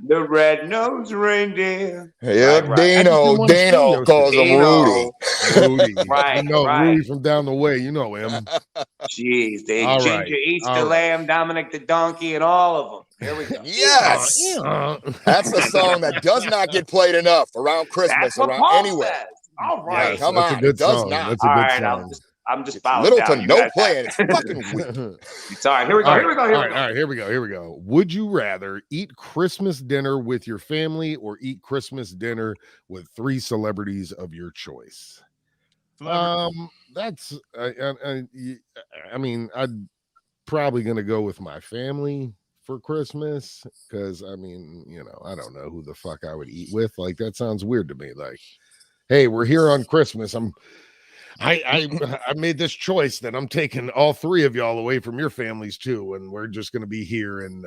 The red-nosed reindeer. Yep, Right. I just didn't want to steal Dino your calls him Dino. Rudy. Rudy. Right, You know, right. Rudy from down the way. You know him. Jeez, they All Ginger right, Easter all right. Lamb, Dominic the Donkey, and all of them. Here we go. Yes. That's a song that does not get played enough around Christmas, That's what around Paul anywhere. says. All right. Yes, come that's on, a good it does song. not. That's a All good right, song. I'm just bowing Little down. to You no guys play, have- and it's fucking weak. Sorry, here we go. All Here we go. All right, here we go. Would you rather eat Christmas dinner with your family or eat Christmas dinner with 3 celebrities of your choice? That's I mean, I'm probably gonna go with my family for Christmas because I mean, you know, I don't know who the fuck I would eat with. Like that sounds weird to me. Like, hey, we're here on Christmas. I made this choice that I'm taking all 3 of y'all away from your families too, and we're just gonna be here and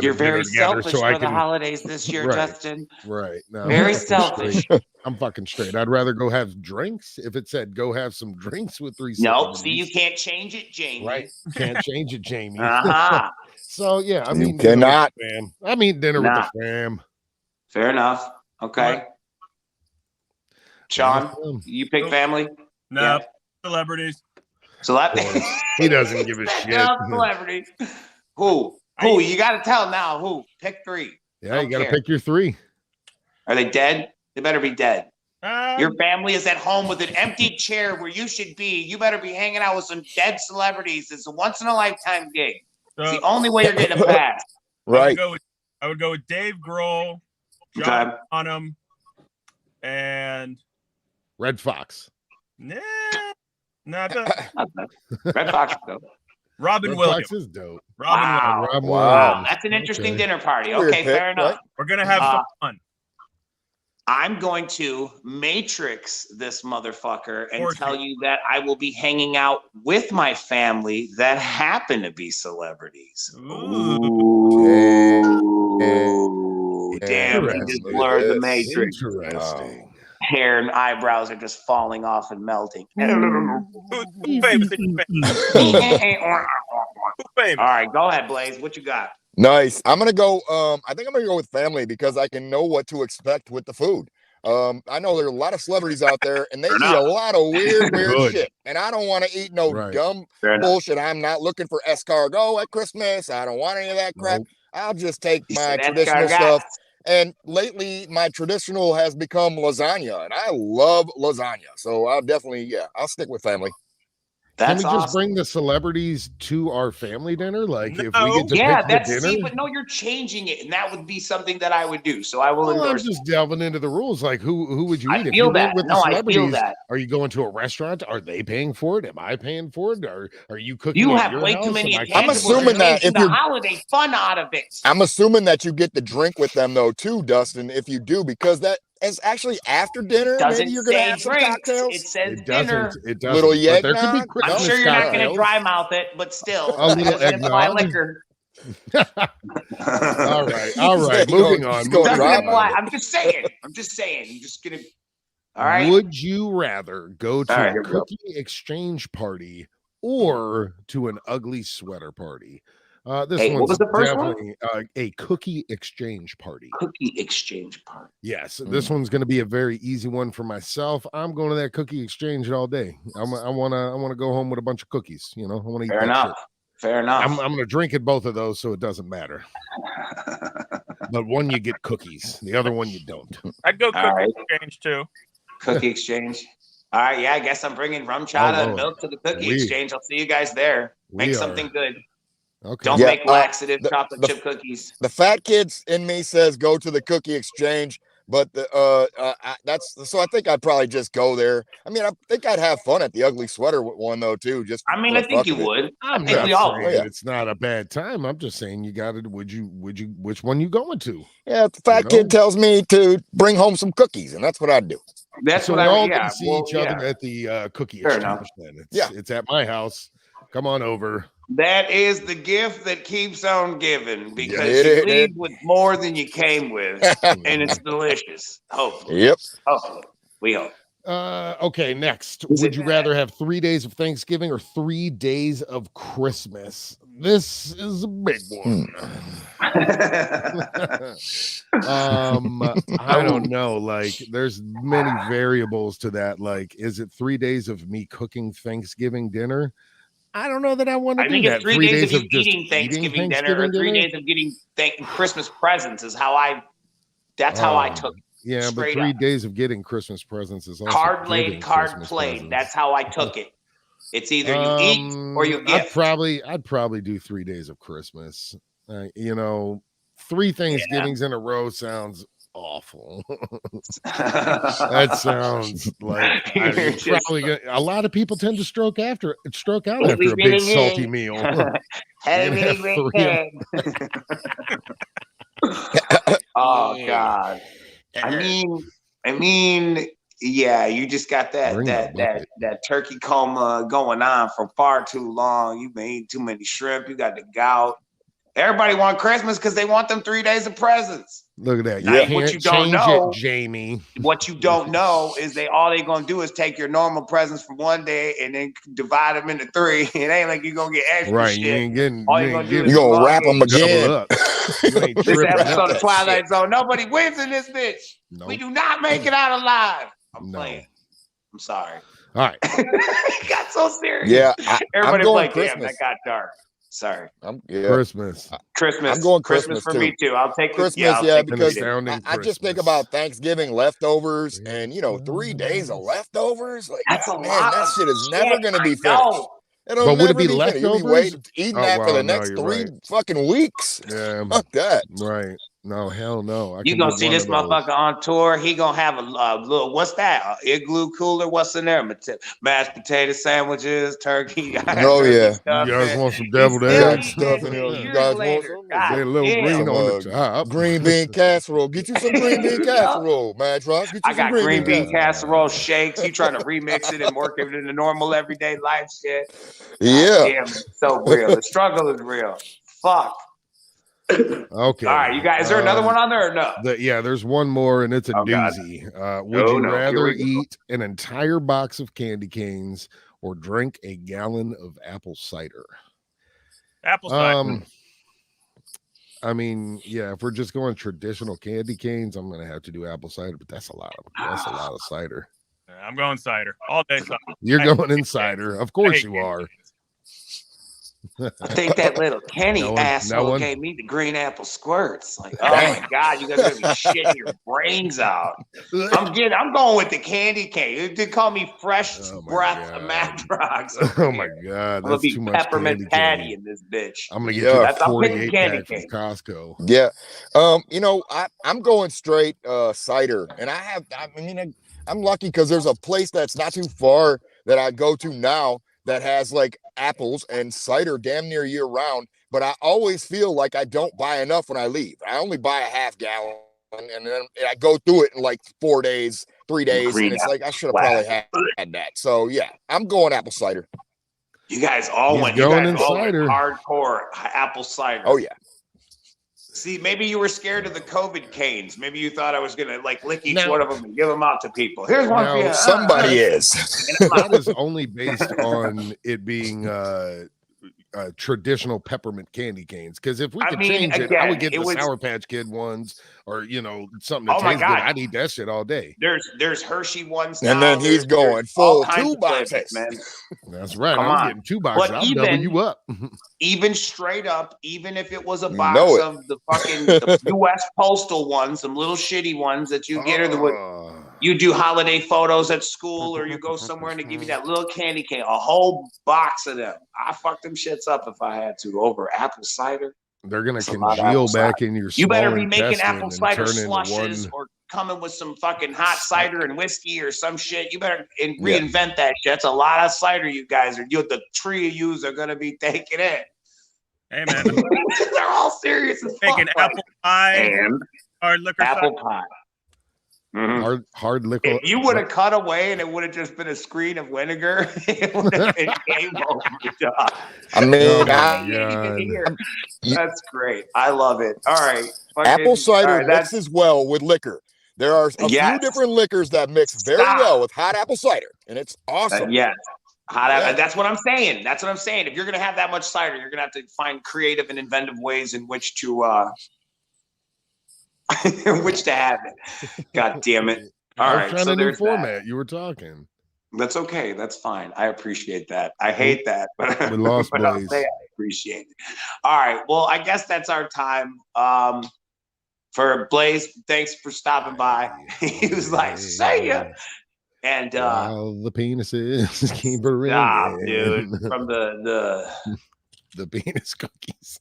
You're very together selfish so I for the can. holidays this year, Right. Justin. Right. No, Very I'm fucking selfish. straight. I'm fucking straight. I'd rather go have drinks if it said go have some drinks with 3 Nope. celebrities. See, you can't change it, Jamie. Right. Can't change it, Jamie. Uh-huh. So yeah, I'm You eating dinner with cannot. the fam. I'm eating dinner with the fam. Fair enough. Okay. Sean, you pick family? No, Yeah. celebrities. Celebrity. He doesn't give a shit. No, celebrity. Who? Who? You got to tell now. Who? Pick 3. Yeah, you got to care. pick your 3. Are they dead? They better be dead. Um, Your family is at home with an empty chair where you should be. You better be hanging out with some dead celebrities. It's a once in a lifetime gig. It's the only way you're getting a pass. Right. I would go with Dave Grohl, Okay. John Bonham, and Red Fox. Red Red Fox. Though. Robin Red Williams. Fox is dope. Wow. Robin Wow. Williams. That's an interesting Okay. dinner party. Weird Okay, pick, fair enough. right? We're gonna have some fun. I'm going to Matrix this motherfucker and Or tell you that I will be hanging out with my family that happen to be celebrities. Ooh. Damn, he just blurred the Matrix. Interesting. Hair and eyebrows are just falling off and melting. Who's famous? Who's famous? All right, go ahead, Blaze. What you got? Nice. I'm gonna go. I think I'm gonna go with family because I can know what to expect with the food. I know there are a lot of celebrities out there, and they eat a lot of weird Good. shit. And I don't want to eat no dumb bullshit. I'm not looking for escargot at Christmas. I don't want any of that crap. Nope. I'll just take He my said traditional escargot. stuff. And lately, my traditional has become lasagna, and I love lasagna. So I'll definitely, I'll stick with family. That's Can we just awesome. bring the celebrities to our family dinner? Like if we No. get to Yeah, pick that's the dinner? but no, you're changing it, and that would be something that I would do. So I will Well, I'm endorse. just delving into the rules. Like who would you I eat? If feel you that. went with No, the I feel celebrities, that. are you going to a restaurant? Are they paying for it? Am I paying for it? Or are you cooking? You at have your way house? too many Am I intangibles. cooking? I'm assuming that You're if taking you're- the holiday fun out of it. I'm assuming that you get the drink with them though too, Dustin. If you do, because that is actually after dinner. Doesn't Maybe you're gonna say have some drinks. cocktails. It says It dinner. doesn't. It doesn't. Little But there could be eggnog? Christmas I'm sure you're not going to cocktails. dry mouth it, but still, A little it doesn't imply eggnog. liquor. All right. All right. He's going- Moving on. he's going Doesn't dry imply. mouth. I'm just saying. I'm just going to. All right. Would you rather go to All right, a here we go. cookie exchange party or to an ugly sweater party? This Hey, what one's was the first one? definitely a cookie exchange party. Cookie exchange party. Yes, this one's going to be a very easy one for myself. I'm going to that cookie exchange all day. I want to go home with a bunch of cookies. You know, I want to eat Fair that enough. shit. Fair enough. I'm going to drink at both of those, so it doesn't matter. But one you get cookies, the other one you don't. I'd go All cookie right. exchange too. Cookie exchange. All right. Yeah, I guess I'm bringing rum chata and Lord. milk to the cookie We- exchange. I'll see you guys there. Make We something are- good. Okay. Don't Yeah, make laxative the- chocolate the- chip cookies. The fat kids in me says go to the cookie exchange, But that's so I think I'd probably just go there. I mean, I think I'd have fun at the ugly sweater one though too. Just I mean, I think you would. I'm not saying it's not a bad time. I'm just saying you got it. Which one you going to? Yeah, if the fat kid tells me to bring home some cookies, and that's what I'd do. That's so what we all yeah. can see each other at the cookie exchange. Then it's at my house. Come on over. That is the gift that keeps on giving because you leave with more than you came with, and it's delicious. Hopefully. Yep. Hopefully. We hope. Okay, next. Would you rather have 3 days of Thanksgiving or 3 days of Christmas? This is a big one. I don't know. Like, there's many variables to that. Like, is it 3 days of me cooking Thanksgiving dinner? I don't know that I want to do that. 3 days of eating Thanksgiving dinner or 3 days of getting Christmas presents is how I took it. Yeah, but 3 days of getting Christmas presents is also card laid, card played. That's how I took it. It's either you eat or you gift. I'd probably do 3 days of Christmas. 3 Thanksgivings in a row sounds awful. That sounds like a lot of people tend to stroke out after a big salty meal. Oh God. I mean, yeah, you just got that turkey coma going on for far too long. You've been eating too many shrimp. You got the gout. Everybody want Christmas because they want them 3 days of presents. Look at that. You what you don't know, Jamie. What you don't know is all they gonna do is take your normal presents from one day and then divide them into 3. It ain't like you gonna get extra right, shit. You ain't getting. You gonna wrap them again. This episode of Twilight Zone, nobody wins in this bitch. Nope. We do not make it out alive. I'm playing. I'm sorry. All right. It got so serious. Yeah, everybody like, damn, that got dark. Sorry. Christmas. I'm going Christmas for too. me too. I'll take Christmas, because I just think about Thanksgiving leftovers and 3 days of leftovers. Like, that's a lot. That shit is never going to be finished. But would it be leftovers? Eating that for the next 3 fucking weeks. Yeah, fuck that. Right. No, hell no. You gonna see this motherfucker on tour. He gonna have a little, what's that? Igloo cooler? What's in there? Mashed potato sandwiches, turkey. Oh, yeah. You guys want some deviled eggs? Stuff in there. You guys want some? A little green on the top. Green bean casserole. Get you some green bean casserole, man. I got green bean casserole shakes. You trying to remix it and work it into normal everyday life shit? Yeah. Damn, it's so real. The struggle is real. Fuck. Okay. All right, you guys. Is there another one on there or no? There's one more, and it's a doozy. Would you rather eat an entire box of candy canes or drink a gallon of apple cider? Apple cider. I mean, yeah, if we're just going traditional candy canes, I'm gonna have to do apple cider, but that's a lot of cider. I'm going cider all day. Cider. You're going in cider, of course you are. I think that little Kenny asshole gave me the green apple squirts. Like, oh my God, you guys are gonna be shitting your brains out. I'm going with the candy cane. They call me fresh breath of Madrox. Oh my God, that's too much peppermint patty in this bitch. I'm gonna get you a 48 pack from Costco. Yeah, I'm going straight cider, and I'm lucky because there's a place that's not too far that I go to now that has like apples and cider damn near year round, but I always feel like I don't buy enough when I leave. I only buy a half gallon and then I go through it in like 4 days, 3 days, and it's like I should have probably had that. So yeah, I'm going apple cider. You guys all went hardcore apple cider. Oh yeah. See, maybe you were scared of the COVID canes. Maybe you thought I was gonna like lick each one of them and give them out to people. Here's one for you. Somebody is. That is only based on it being traditional peppermint candy canes. Because if we could change it, I would get the Sour Patch Kid ones, or something that tastes good. I'd eat that shit all day. There's Hershey ones, and then he's going full 2 boxes, man. That's right. I'm getting 2 boxes. I'll double you up. Even straight up, even if it was a box of the fucking the U.S. postal ones, some little shitty ones that you get, or you do holiday photos at school, or you go somewhere and they give you that little candy cane, a whole box of them. I fuck them shits up if I had to over apple cider. They're gonna congeal back in your. You better be making apple cider slushes or coming with some fucking hot cider and whiskey or some shit, you better reinvent that shit. That's a lot of cider you guys are. The three of yous are gonna be taking in. Hey man, they're all serious as fuck. Making apple pie and hard liquor. Apple pie. Mm-hmm. Hard liquor. If you would have cut away and it would have just been a screen of vinegar, it would have been game over, dog. I mean, that's great. I love it. All right. Apple cider mixes well with liquor. There are a few different liquors that mix very well with hot apple cider, and it's awesome. Yes. That's what I'm saying. That's what I'm saying. If you're going to have that much cider, you're going to have to find creative and inventive ways in which to have it. God damn it. All right. So there's format. You were talking. That's okay. That's fine. I appreciate that. I hate that, but, we lost but I'll say I appreciate it. All right. Well, I guess that's our time. For Blaze, thanks for stopping by. He was like, "See ya." And the penises keep ringing. Stop, dude. From the penis cookies.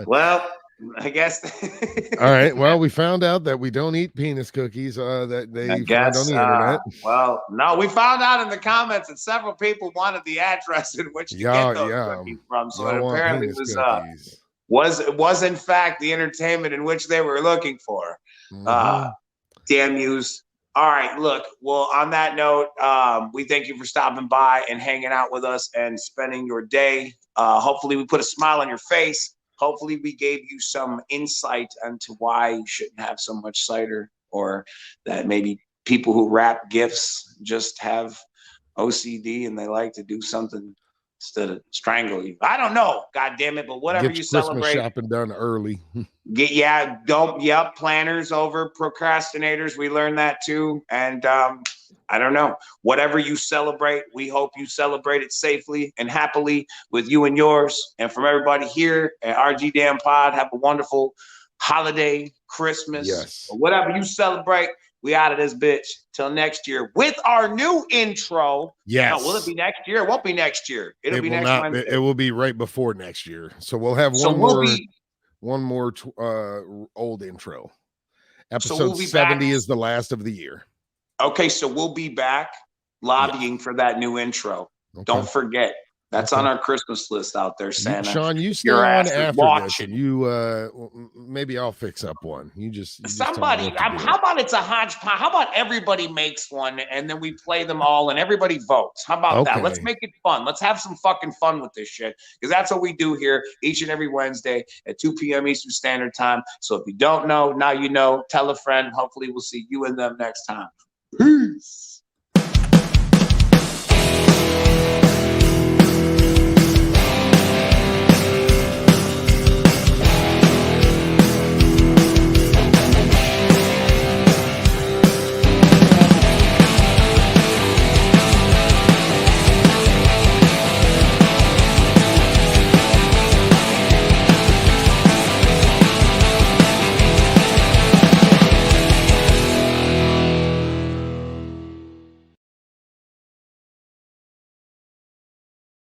Well, I guess. All right. Well, we found out that we don't eat penis cookies. That they find on the internet. Well, no, we found out in the comments that several people wanted the address in which to get those cookies from. So it apparently was in fact the entertainment in which they were looking for. Damn yous. All right, look, well, on that note, we thank you for stopping by and hanging out with us and spending your day. Hopefully we put a smile on your face. Hopefully we gave you some insight into why you shouldn't have so much cider, or that maybe people who wrap gifts just have OCD and they like to do something instead of strangle you. I don't know, God damn it, but whatever you celebrate. Christmas shopping done early. Planners over procrastinators. We learned that too. And I don't know. Whatever you celebrate, we hope you celebrate it safely and happily with you and yours. And from everybody here at RG Damn Pod, have a wonderful holiday, Christmas, or whatever you celebrate. We out of this bitch till next year with our new intro. Yes. Now, will it be next year? It won't be next year. It'll be next Wednesday. It will be right before next year. So we'll have one more old intro. Episode 70 is the last of the year. Okay, so we'll be back lobbying for that new intro. Okay. Don't forget. That's on our Christmas list out there, Santa. Sean, you stay on after this, and you maybe I'll fix up one. You just somebody. How about it's a hodgepodge? How about everybody makes one, and then we play them all, and everybody votes? How about that? Let's make it fun. Let's have some fucking fun with this shit, because that's what we do here each and every Wednesday at 2 p.m. Eastern Standard Time. So if you don't know, now you know. Tell a friend. Hopefully, we'll see you and them next time. Peace.